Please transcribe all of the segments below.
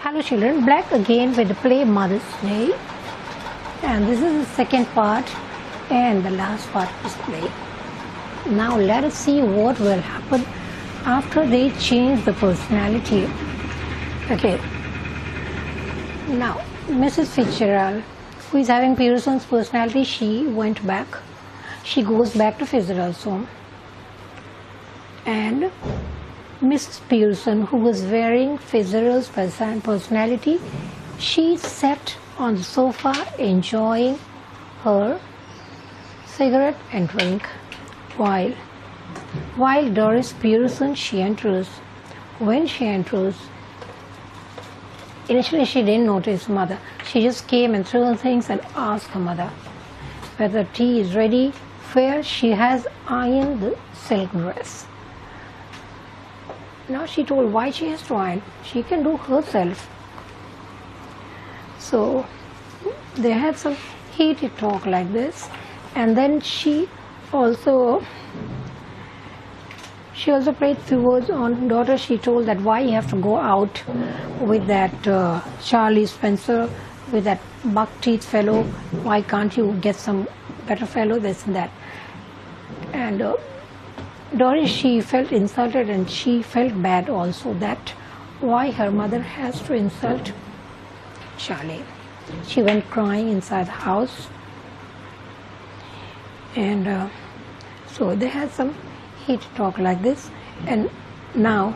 Hello children, back again with the play Mother's Day, and this is the second part and the last part of this play. Now let us see what will happen after they change the personality. Okay, now Mrs. Fitzgerald, who is having Pearson's personality, she goes back to Fitzgerald's home, and Mrs. Pearson, who was wearing Fitzgerald's personality, she sat on the sofa enjoying her cigarette and drink, while Doris Pearson, she enters. When she enters, initially she didn't notice mother. She just came and threw things and asked her mother whether tea is ready, where she has ironed the silk dress. Now she told why she has to iron. She can do herself. So they had some heated talk like this, and then she also played few words on daughter. She told that why you have to go out with that Charlie Spencer, with that buck-teeth fellow. Why can't you get some better fellow, this and that. And Doris, she felt insulted, and she felt bad also that why her mother has to insult Charlie. She went crying inside the house, and so they had some heated talk like this. And now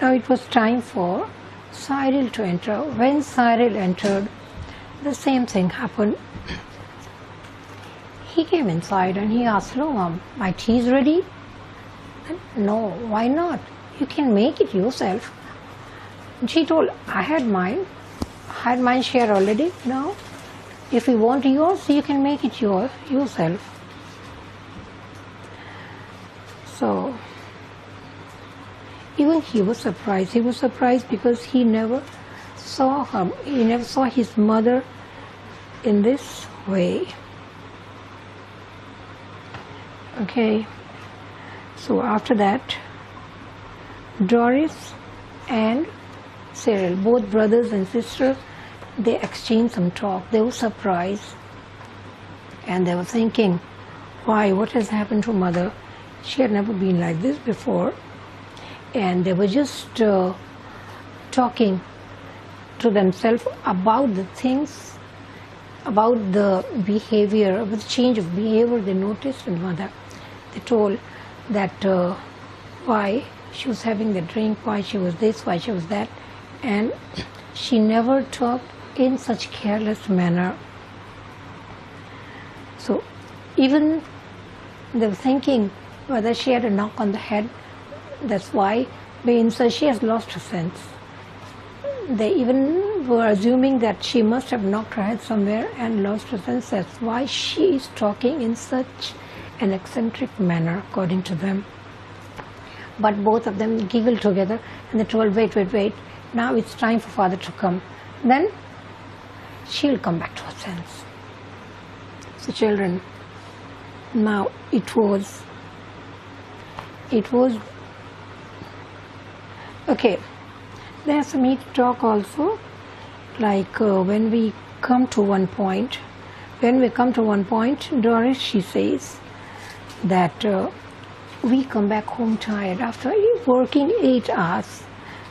it was time for Cyril to enter. When Cyril entered, the same thing happened. He came inside and he asked, "Hello, Mom, my tea is ready?" "No, why not? You can make it yourself." And she told, I had mine share already. Now, if you want yours, you can make it yourself. So, even he was surprised. He was surprised because he never saw her. He never saw his mother in this way. Okay. So after that, Doris and Cyril, both brothers and sisters, they exchanged some talk. They were surprised, and they were thinking, why, what has happened to mother? She had never been like this before. And they were just talking to themselves about the things, about the behavior, about the change of behavior they noticed in mother. They told that why she was having the drink, why she was this, why she was that, and she never talked in such careless manner. So even they were thinking whether she had a knock on the head, that's why she has lost her sense. They even were assuming that she must have knocked her head somewhere and lost her sense. That's why she is talking in such an eccentric manner, according to them. But both of them giggled together, and they told, wait, now it's time for father to come. Then she'll come back to her sense. So children, now it was okay. There's some heat talk also, like when we come to one point, Doris, she says that we come back home tired after working 8 hours.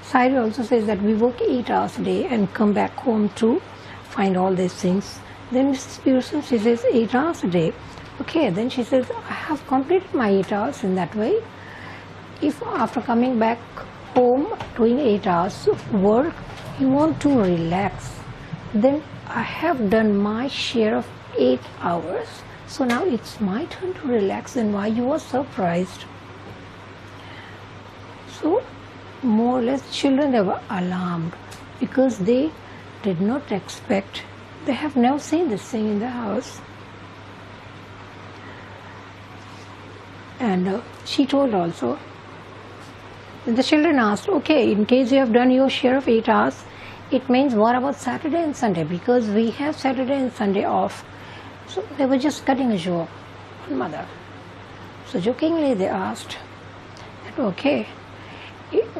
Cyril also says that we work 8 hours a day and come back home to find all these things. Then Mrs. Pearson, she says 8 hours a day. Okay, then she says, I have completed my 8 hours in that way. If after coming back home doing 8 hours of work, you want to relax, then I have done my share of 8 hours. So now it's my turn to relax, and why you were surprised. So more or less children, they were alarmed because they did not expect, they have never seen this thing in the house. And she told also, the children asked, okay, in case you have done your share of 8 hours, it means what about Saturday and Sunday? Because we have Saturday and Sunday off. So they were just cutting a joke on mother. So jokingly they asked that, okay,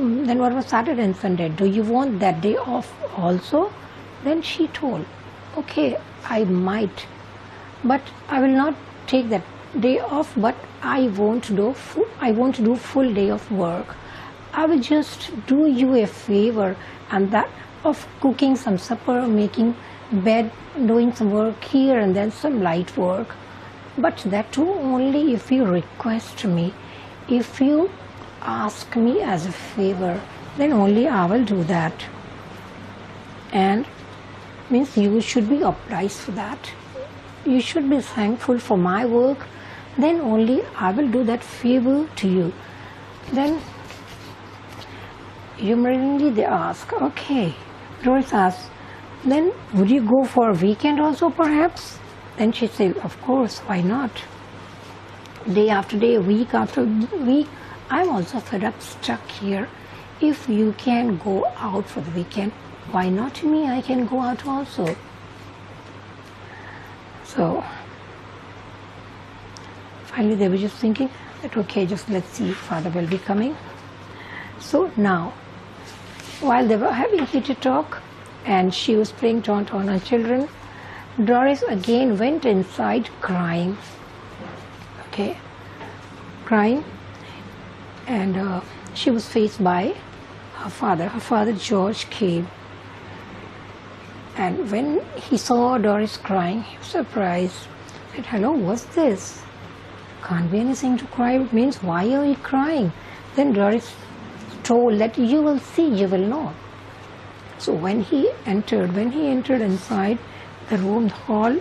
then what was Saturday and Sunday? Do you want that day off also? Then she told, okay, I might, but I will not take that day off, but I won't do full day of work. I will just do you a favor, and that of cooking some supper, making bed, doing some work here and then some light work. But that too only if you request me. If you ask me as a favor, then only I will do that. And means you should be obliged for that. You should be thankful for my work, then only I will do that favor to you. Then humorously they ask, okay, Doris asks, then would you go for a weekend also perhaps? Then she said, of course, why not? Day after day, week after week, I'm also fed up, stuck here. If you can go out for the weekend, why not me? I can go out also. So finally they were just thinking that, okay, just let's see, Father will be coming. So now, while they were having heated talk and she was playing taunt on her children, Doris again went inside crying. Okay, crying, and she was faced by her father. Her father George came, and when he saw Doris crying, he was surprised. He said, hello, what's this? Can't be anything to cry. It means, why are you crying? Then Doris told that you will see, you will know. So when he entered inside the room, the hall,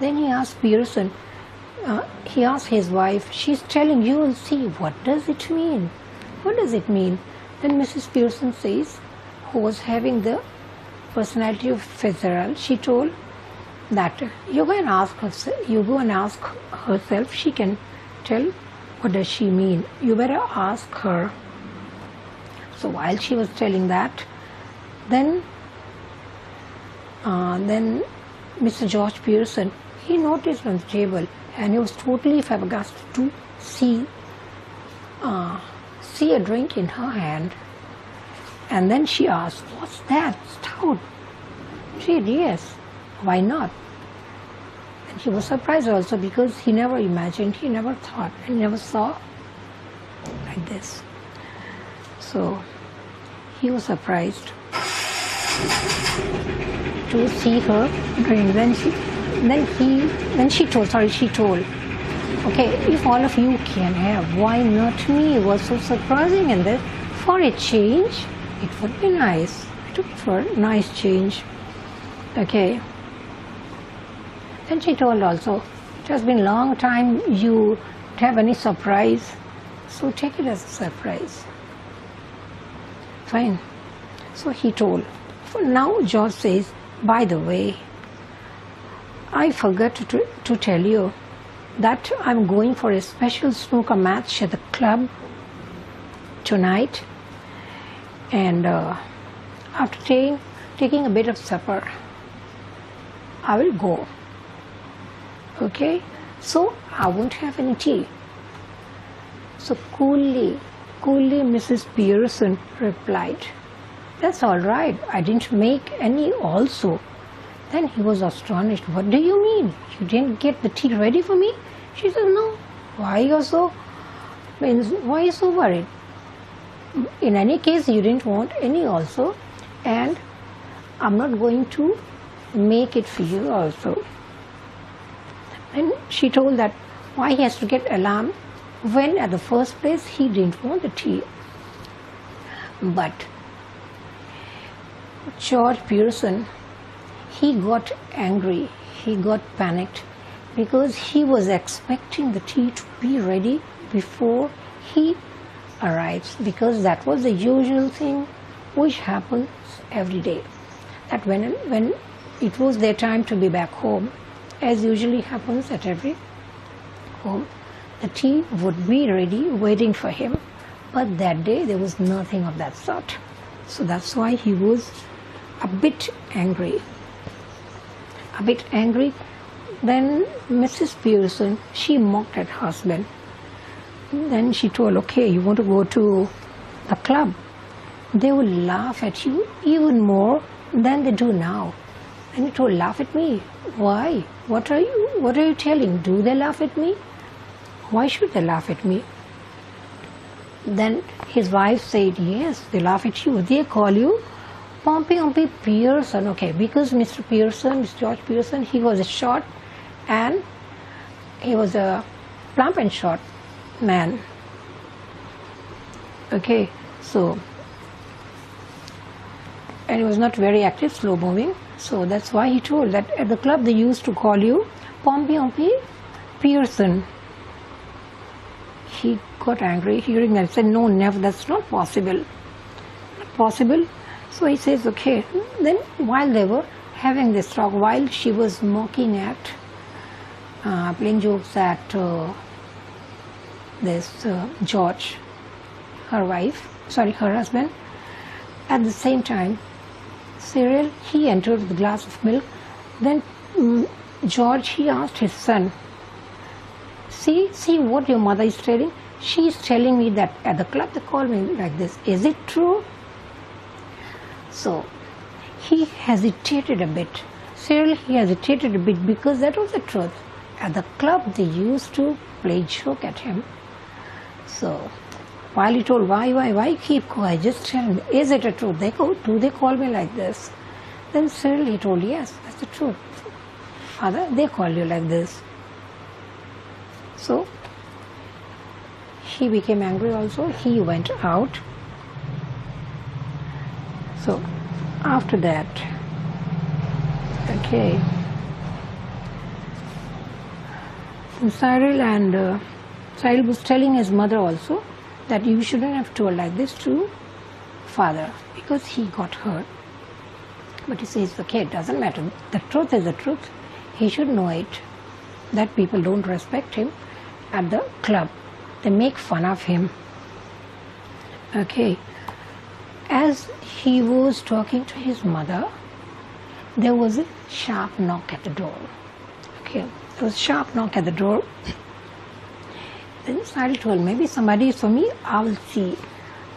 then he asked Pearson, he asked his wife, she's telling you will see, what does it mean? What does it mean? Then Mrs. Pearson says, who was having the personality of Fitzgerald, she told that you go and ask herself, she can tell what does she mean. You better ask her. So while she was telling that, then Mr. George Pearson, he noticed on the table, and he was totally flabbergasted to see a drink in her hand. And then she asked, what's that? Stout? She said, yes, why not? And he was surprised also, because he never imagined, he never thought, he never saw like this. So he was surprised to see her drink. Then she told, okay, if all of you can have, why not me? It was so surprising, and then for a change, it would be nice. I took it for a nice change. Okay. Then she told also, it has been a long time you don't have any surprise, so take it as a surprise. Fine. So he told. Now George says, by the way, I forgot to tell you that I'm going for a special snooker match at the club tonight, and after taking a bit of supper, I will go. Okay, so I won't have any tea. So coolly Mrs. Pearson replied, that's all right, I didn't make any also. Then he was astonished. What do you mean? You didn't get the tea ready for me? She said, no. Why are you so worried? In any case, you didn't want any also, and I'm not going to make it for you also. And she told that why he has to get alarmed when at the first place he didn't want the tea. But George Pearson, he got angry, he got panicked, because he was expecting the tea to be ready before he arrives, because that was the usual thing which happens every day. That when it was their time to be back home, as usually happens at every home, the tea would be ready waiting for him. But that day there was nothing of that sort. So that's why he was a bit angry. Then Mrs. Pearson, she mocked at her husband. Then she told, okay, you want to go to the club, they will laugh at you even more than they do now. And he told, laugh at me? Why? What are you telling? Do they laugh at me? Why should they laugh at me? Then his wife said, yes, they laugh at you. They call you Pompey Pearson. Okay, because Mr. George Pearson, he was a short and he was a plump and short man. Okay, so, and he was not very active, slow moving. So that's why he told that at the club they used to call you Pompey Pearson. He got angry hearing that. He said, no, never, that's not possible. Not possible. So he says, okay. Then while they were having this talk, while she was mocking at, playing jokes at this George, her husband, at the same time, Cyril, he entered with a glass of milk. Then George, he asked his son, see what your mother is telling? She is telling me that at the club they call me like this. Is it true? So he hesitated a bit. Cyril, he hesitated a bit because that was the truth. At the club they used to play joke at him. So while he told, why keep quiet? Just tell me, is it a truth? Do they call me like this? Then Cyril, he told, yes, that's the truth. Father, they call you like this. So he became angry also. He went out. So after that, okay, Cyril was telling his mother also that you shouldn't have told like this to father because he got hurt. But he says, okay, it doesn't matter. The truth is the truth. He should know it. That people don't respect him at the club. They make fun of him. Okay. As he was talking to his mother, there was a sharp knock at the door. Okay. There was a sharp knock at the door. Then Cyril told, maybe somebody is for me, I will see.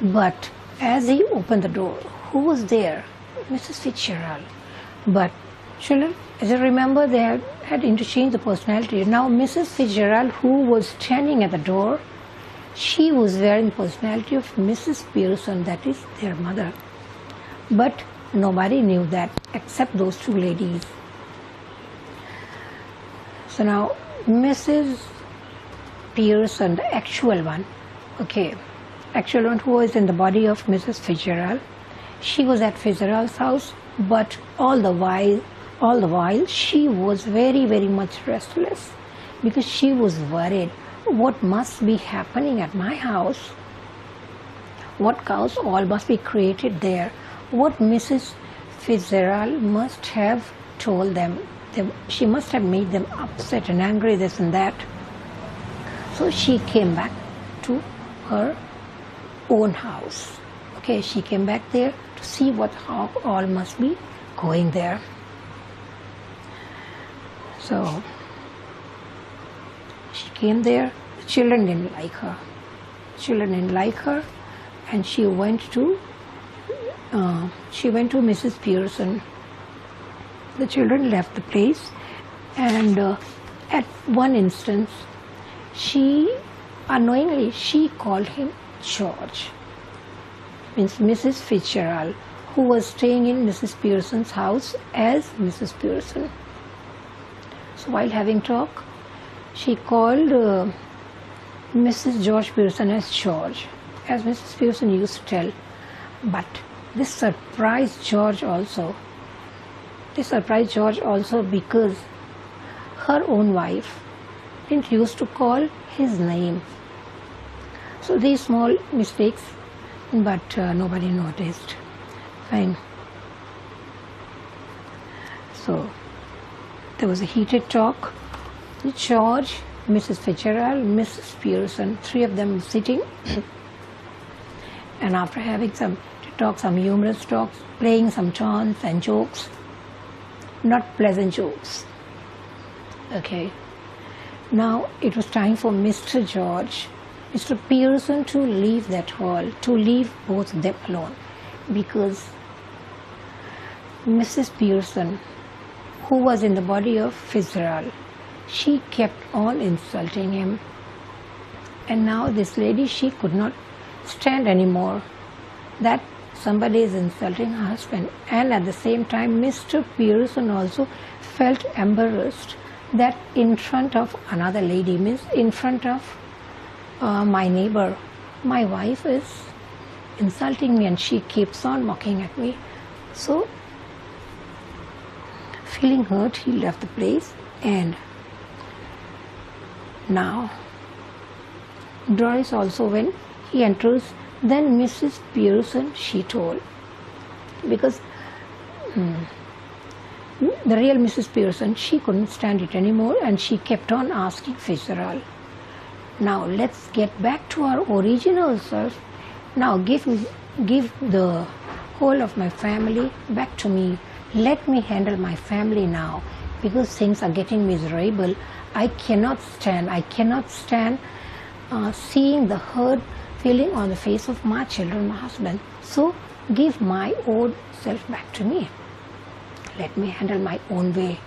But as he opened the door, who was there? Mrs. Fitzgerald. But children, as you remember, they had interchanged the personality. Now Mrs. Fitzgerald, who was standing at the door, she was wearing the personality of Mrs. Pearson, that is their mother. But nobody knew that except those two ladies. So now Mrs. Pearson, the actual one, okay, actual one who was in the body of Mrs. Fitzgerald, she was at Fitzgerald's house, but all the while she was very, very much restless because she was worried what must be happening at my house, what chaos all must be created there, what Mrs. Fitzgerald must have told them. She must have made them upset and angry, this and that. So she came back to her own house. Okay, she came back there to see how all must be going there. So she came there. The children didn't like her. And she went to Mrs. Pearson. The children left the place, and at one instance, she unknowingly called him George. Means Mrs. Fitzgerald, who was staying in Mrs. Pearson's house as Mrs. Pearson. So while having talk, she called Mrs. George Pearson as George, as Mrs. Pearson used to tell. But this surprised George also. Because her own wife didn't used to call his name. So these small mistakes, but nobody noticed. Fine. So there was a heated talk. George, Mrs. Fitzgerald, Mrs. Pearson, three of them sitting, and after having some humorous talks, playing some taunts and jokes, not pleasant jokes. Okay. Now it was time for Mr. George Mr. Pearson to leave that hall, to leave both of them alone, because Mrs. Pearson, who was in the body of Fitzgerald, she kept on insulting him. And now this lady, she could not stand anymore that somebody is insulting her husband. And at the same time, Mr. Pearson also felt embarrassed that in front of another lady, means in front of my neighbor, my wife is insulting me and she keeps on mocking at me. So, feeling hurt, he left the place. And now Doris also, when he enters, then Mrs. Pearson, she told, because the real Mrs. Pearson, she couldn't stand it anymore and she kept on asking Fitzgerald, now let's get back to our original self. Now give the whole of my family back to me. Let me handle my family now, because things are getting miserable. I cannot stand seeing the hurt feeling on the face of my children, my husband. So give my old self back to me. Let me handle my own way.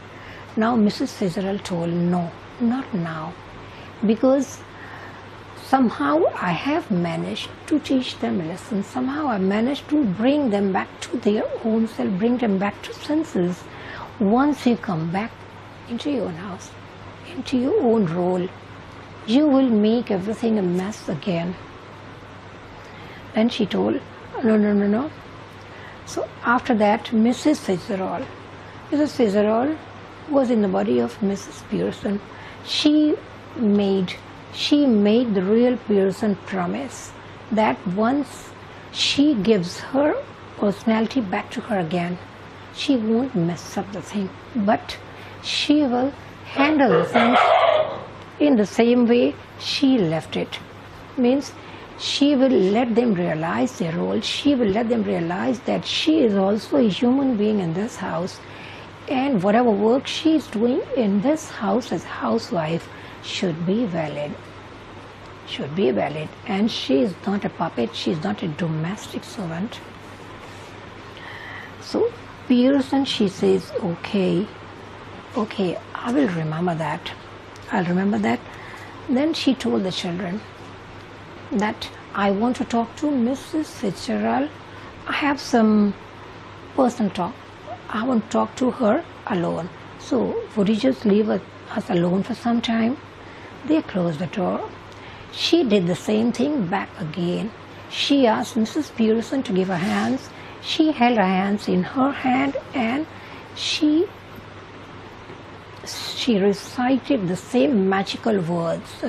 Now Mrs. Fitzgerald told, no, not now, because somehow I have managed to teach them a lesson. Somehow I managed to bring them back to their own self, bring them back to senses. Once you come back into your own house, into your own role, you will make everything a mess again. Then she told, no. So after that, Mrs. Fitzgerald was in the body of Mrs. Pearson. She made the real Pearson promise that once she gives her personality back to her again, she won't mess up the thing, but she will handle the things in the same way she left it. Means she will let them realize their role. She will let them realize that she is also a human being in this house, and whatever work she is doing in this house as housewife should be valid, and she is not a puppet, she is not a domestic servant. So Pearson, she says, okay, I will remember that. I'll remember that. Then she told the children that I want to talk to Mrs. Fitzgerald. I have some personal talk. I want to talk to her alone. So would you just leave us alone for some time? They closed the door. She did the same thing back again. She asked Mrs. Pearson to give her hands. She held her hands in her hand and she recited the same magical words,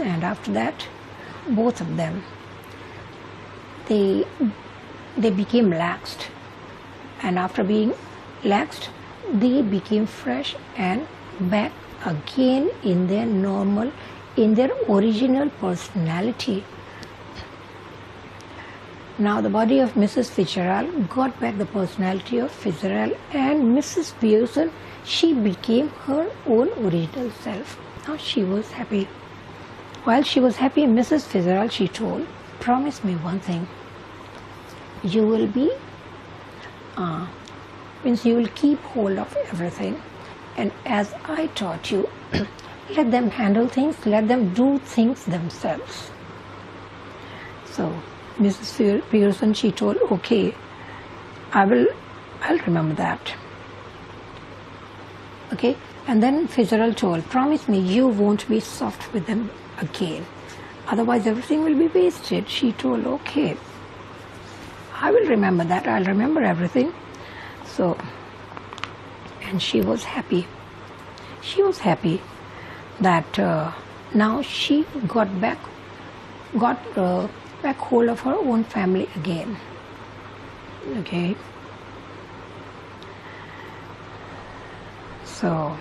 and after that, both of them, they became laxed, and after being laxed, they became fresh and back again in their normal, in their original personality. Now the body of Mrs. Fitzgerald got back the personality of Fitzgerald, and Mrs. Pearson, she became her own original self. Now she was happy. While she was happy, Mrs. Fitzgerald, she told, promise me one thing. You will be, you will keep hold of everything. And as I taught you, let them handle things, let them do things themselves. So Mrs. Pearson, she told, okay, I'll remember that. Okay, and then Fitzgerald told, promise me you won't be soft with them again. Otherwise everything will be wasted. She told, okay, I will remember that. I'll remember everything. So, and she was happy. She was happy that now she got back hold of her own family again. Okay. So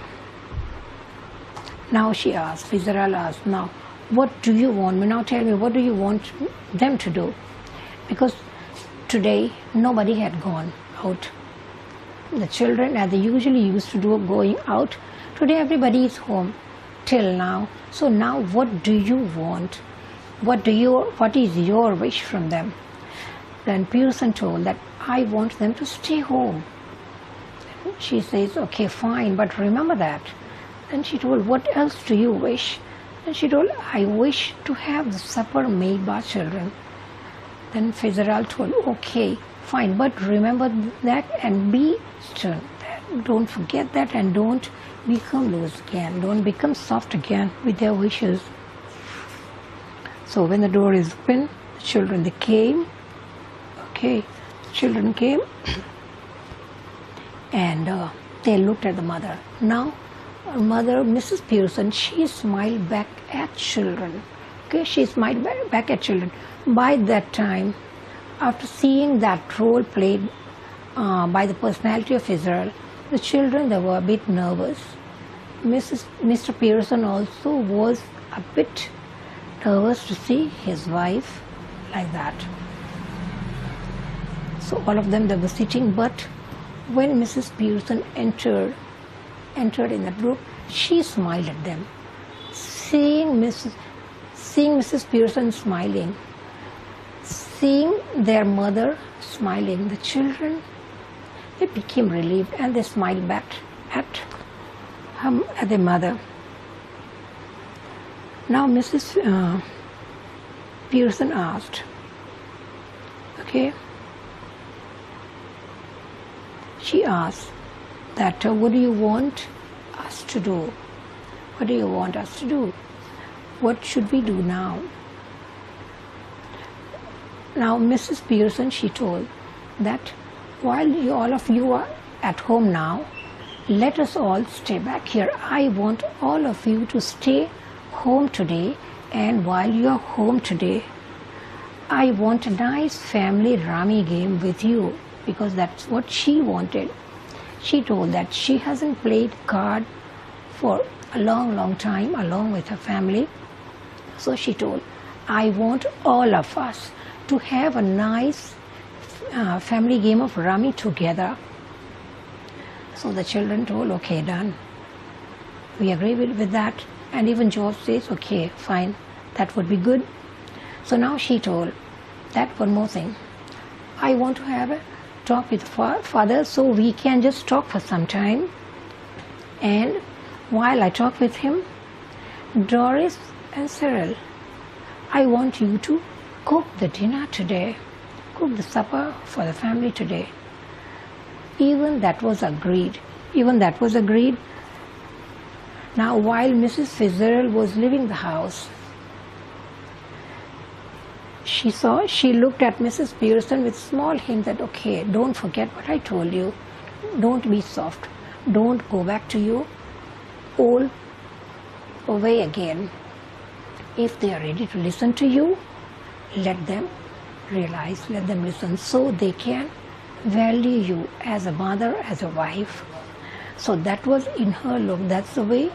now she asked, Fitzgerald asked, now what do you want me? Now tell me, what do you want them to do? Because today nobody had gone out. The children, as they usually used to do, going out. Today everybody is home. till now. So now what do you want? What is your wish from them? Then Pearson told that I want them to stay home. She says, okay, fine, but remember that. Then she told, what else do you wish? And she told, I wish to have the supper made by children. Then Fitzgerald told, okay, fine, but remember that and be stern. Don't forget that and don't become loose again. Don't become soft again with their wishes. So when the door is open, the children, they came. Okay, children came and they looked at the mother. Now, mother, Mrs. Pearson, she smiled back at children. Okay, she smiled back at children. By that time, after seeing that role played by the personality of Fitzgerald, the children, they were a bit nervous. Mr. Pearson also was a bit nervous to see his wife like that. So all of them, they were sitting, but when Mrs. Pearson entered in the group, she smiled at them. Seeing Mrs. Pearson smiling, seeing their mother smiling, the children, they became relieved and they smiled back at their mother. Now Mrs. Pearson asked, okay, she asked that what do you want us to do? What do you want us to do? What should we do now? Now Mrs. Pearson, she told that while all of you are at home now, let us all stay back here. I want all of you to stay home today, and while you are home today, I want a nice family rummy game with you, because that's what she wanted. She told that she hasn't played card for a long time along with her family. So she told, I want all of us to have a nice family game of rummy together. So the children told, okay, done. We agree with that. And even George says, okay, fine, that would be good. So now she told that one more thing. I want to have a talk with father, so we can just talk for some time. And while I talk with him, Doris and Cyril, I want you to cook the dinner today, cook the supper for the family today. Even that was agreed. Now while Mrs. Fitzgerald was leaving the house, she looked at Mrs. Pearson with small hint that, okay, don't forget what I told you. Don't be soft. Don't go back to your old way again. If they are ready to listen to you, let them realize, let them listen, so they can value you as a mother, as a wife. So that was in her look. That's the way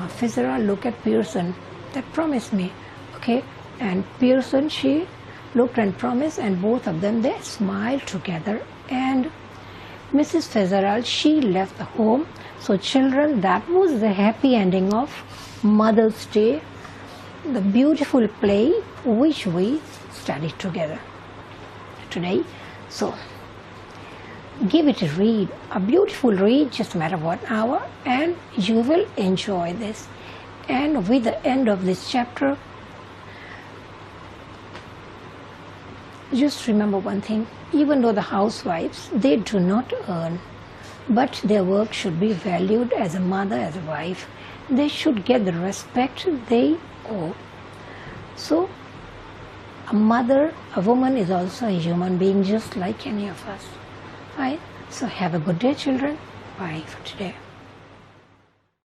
Fitzgerald looked at Pearson. That promised me, okay. And Pearson, she looked and promised, and both of them, they smiled together. And Mrs. Fitzgerald, she left the home. So children, that was the happy ending of Mother's Day, the beautiful play which we studied together today. So give it a read, a beautiful read, just a matter of 1 hour, and you will enjoy this. And with the end of this chapter, just remember one thing, even though the housewives, they do not earn, but their work should be valued as a mother, as a wife. They should get the respect they owe. So a mother, a woman is also a human being just like any of us. Right? So have a good day, children. Bye for today.